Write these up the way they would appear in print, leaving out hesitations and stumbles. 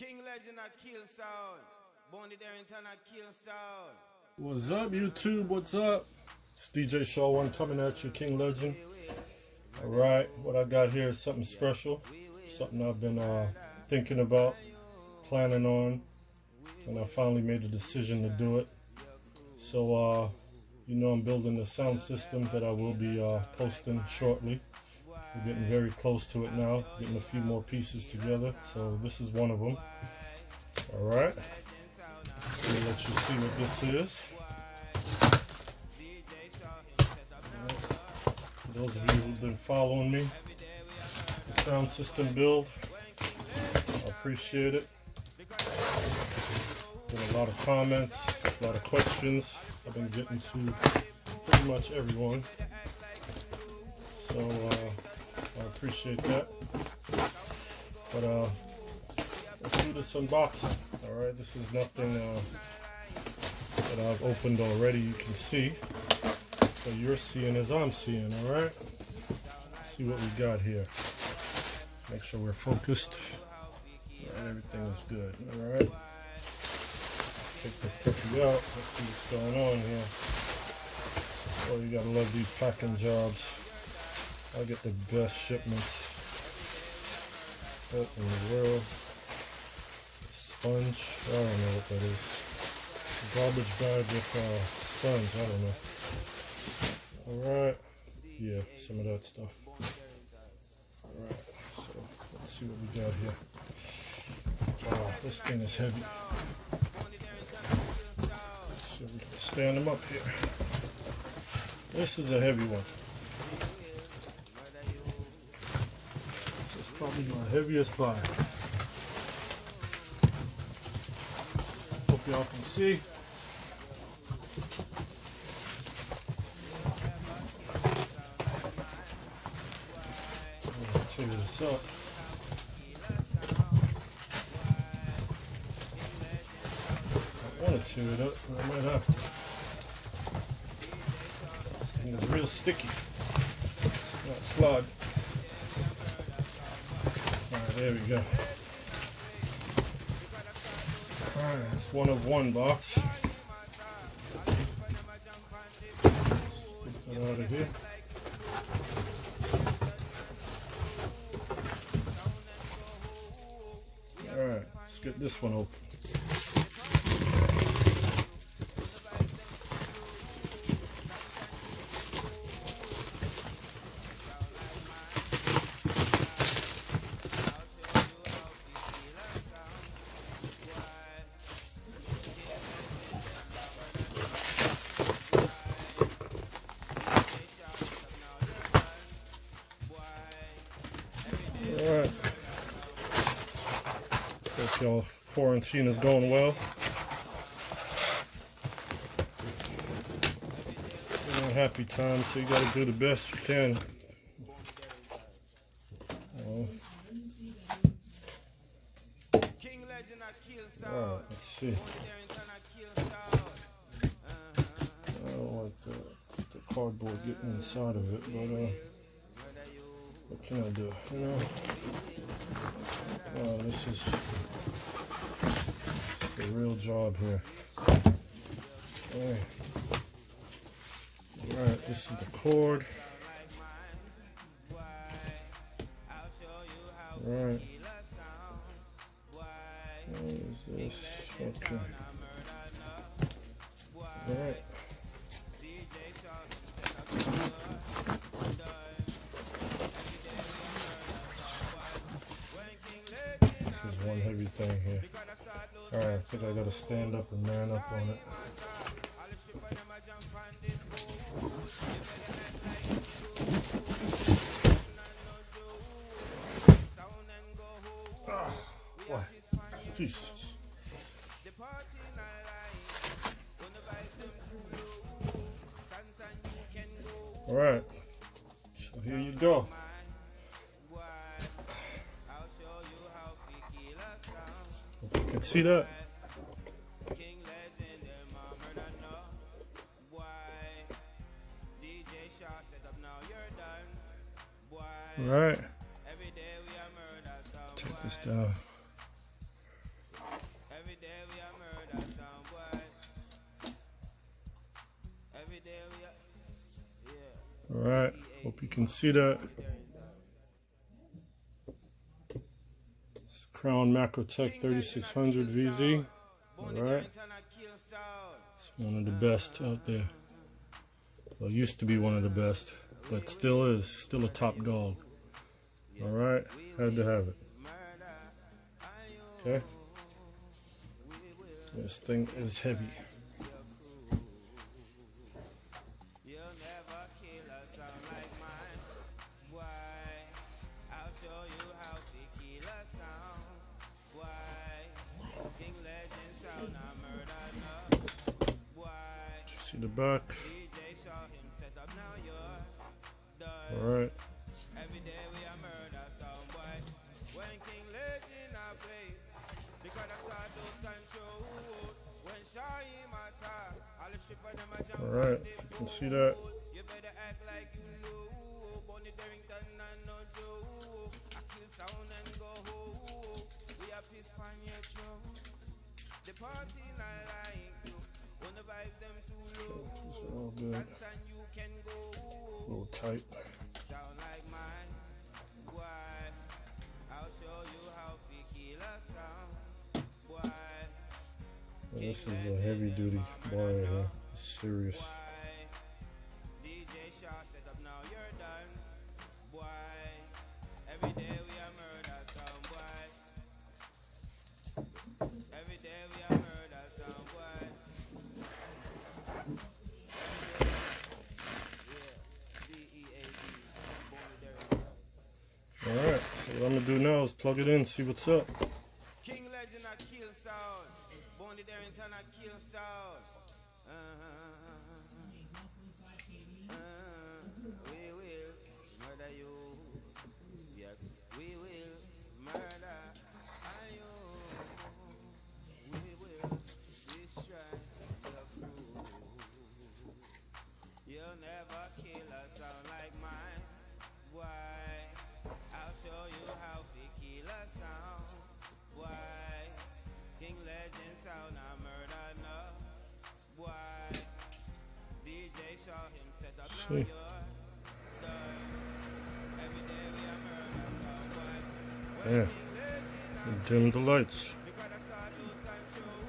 King Legend a kill sound. Bonnie Darrington a kill sound. What's up, YouTube? What's up? It's DJ Shaw One coming at you, King Legend. Alright, what I got here is something special. Something I've been thinking about, planning on, and I finally made the decision to do it. So, you know, I'm building a sound system that I will be posting shortly. We're getting very close to it now, getting a few more pieces together. So this is one of them. Alright, so let you see what this is. Right. For those of you who've been following me, the sound system build, I appreciate it. Been a lot of comments, a lot of questions. I've been getting to pretty much everyone. So I appreciate that. But let's do this unboxing. Alright, this is nothing that I've opened already, you can see. So you're seeing as I'm seeing, alright? Let's see what we got here. Make sure we're focused. Alright, everything is good. Alright. Let's take this puppy out. Let's see what's going on here. Oh, you gotta love these packing jobs. I get the best shipments in the world. Sponge, I don't know what that is. Garbage bag with sponge, I don't know. Alright, yeah, some of that stuff. Alright, so let's see what we got here. Wow, this thing is heavy. Let's see if we can stand them up here. This is a heavy one. Probably my heaviest buy. Hope y'all can see. I'm gonna tear this up. I want to tear it up, but I might have to. This thing is real sticky. It's not slide. There we go. Alright, it's one of one box. Get that out of here. Alright, let's get this one open. Alright, hope y'all quarantine is going well. It's a happy time, so you gotta do the best you can. Alright, let's see. I don't like the cardboard getting inside of it, but what can I do? You know, this is a real job here. Alright, this is the cord. Alright. What is this? Okay. Alright. This is one heavy thing here. Alright, I think I gotta stand up and man up on it. Ah, what? Jesus. Alright, so here you go. Hope you can see that. Alright, take this down. Alright, hope you can see that. It's Crown Macrotech 3600 VZ. Alright, it's one of the best out there. Well, used to be one of the best, but still is, still a top dog. Alright, had to have it. Okay, this thing is heavy. See the back. Alright. Alright, if you can see that. These are all good. A little tight. Well, this is a heavy duty bar right here. It's serious. Alright, so what I'm gonna do now is plug it in, see what's up. King Legend a kill sound. Bondy Darrington a kill sound. We will murder you. Yes, we will murder you. We will destroy your crew. You'll never kill a sound like mine. Why? I'll show you how to kill a sound. Why? King Legend sound a murder no. Why? DJ saw him set up now you're done. Every day we a murder sound. Why? Yeah. Dim the lights. Because I start lose control.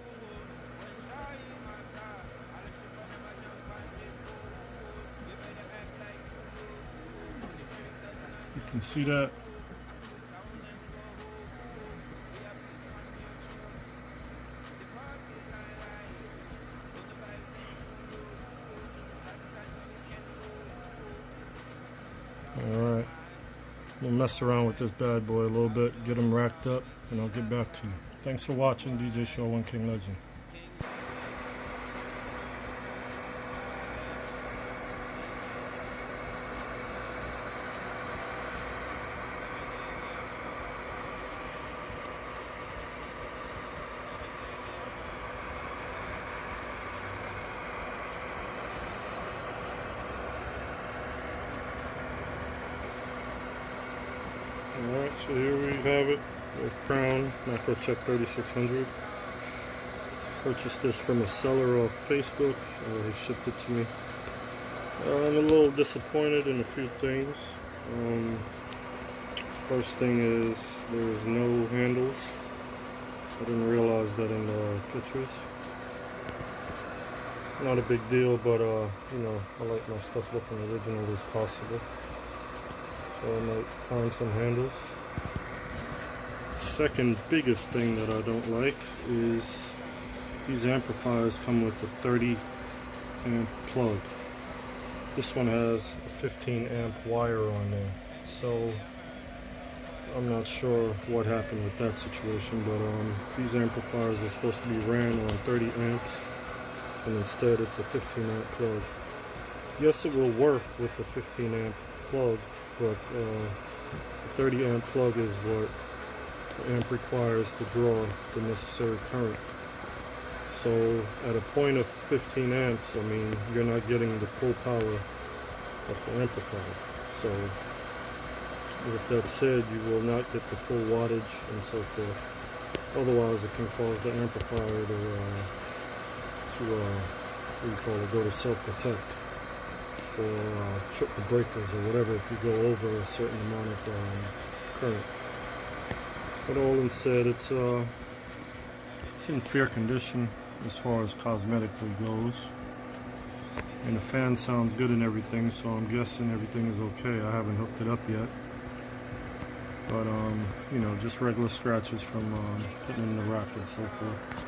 When saw him attack, I'll strip on him and jump on the pool. You better act like you. You can see that. Alright, we'll mess around with this bad boy a little bit, get him racked up, and I'll get back to you. Thanks for watching DJ Show 1 King Legend. Alright, so here we have it, the Crown Macrotech 3600. Purchased this from a seller off Facebook. He shipped it to me. I'm a little disappointed in a few things. First thing is there's no handles. I didn't realize that in the pictures. Not a big deal, but you know, I like my stuff looking original as possible. So I might find some handles. Second biggest thing that I don't like is these amplifiers come with a 30 amp plug. This one has a 15 amp wire on there. So I'm not sure what happened with that situation, but these amplifiers are supposed to be ran on 30 amps, and instead it's a 15 amp plug. Yes, it will work with the 15 amp plug, but the 30 amp plug is what the amp requires to draw the necessary current. So at a point of 15 amps, I mean, you're not getting the full power of the amplifier. So with that said, you will not get the full wattage and so forth. Otherwise, it can cause the amplifier to what do you call it, go to self-protect. or trip the breakers or whatever if you go over a certain amount of current. But all in said, it's in fair condition as far as cosmetically goes, and the fan sounds good and everything, so I'm guessing everything is okay. I haven't hooked it up yet, but you know, just regular scratches from putting in the rack and so forth.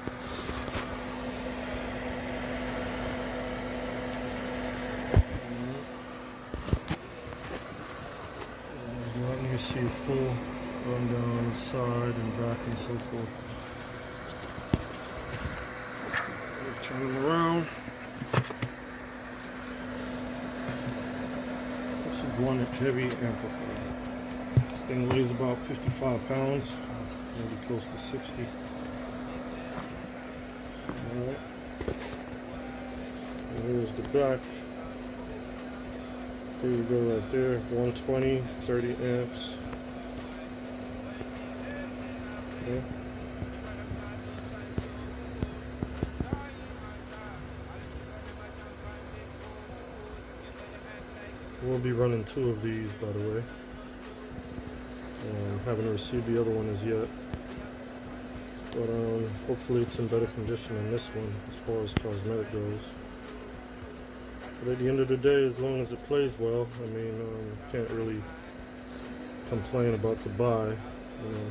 Letting you see a full rundown on the side and back and so forth. Turn them around. This is one heavy amplifier. This thing weighs about 55 pounds, maybe close to 60. Alright. Here's the back. Here you go right there, 120, 30 amps. Okay. We'll be running 2 of these, by the way. Haven't received the other one as yet. But hopefully it's in better condition than this one as far as cosmetic goes. But at the end of the day, as long as it plays well, I mean, can't really complain about the buy. You know,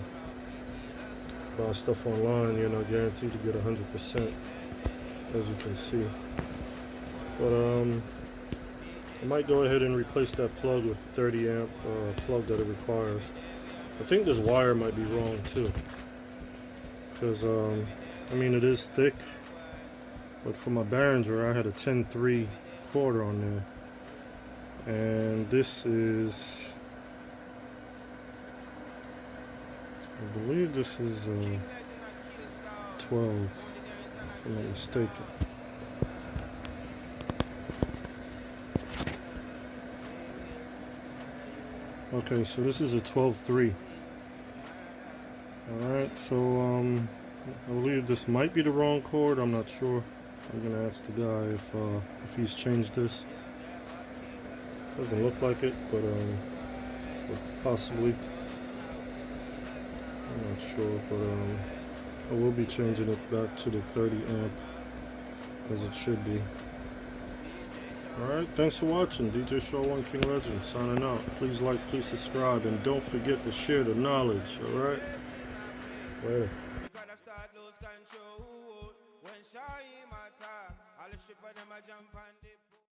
buy stuff online, you're not guaranteed to get 100%, as you can see. But I might go ahead and replace that plug with 30 amp plug that it requires. I think this wire might be wrong too, because I mean, it is thick, but for my Behringer I had a 10-3 quarter on there, and this is, I believe this is 12, if I'm not mistaken. Okay, so this is a 12-3. Alright, so I believe this might be the wrong cord, I'm not sure. I'm gonna ask the guy if he's changed this. Doesn't look like it, but possibly. I'm not sure, but I will be changing it back to the 30 amp as it should be. Alright, thanks for watching. DJ Show 1 King Legend signing out. Please like, please subscribe, and don't forget to share the knowledge. Alright? Later.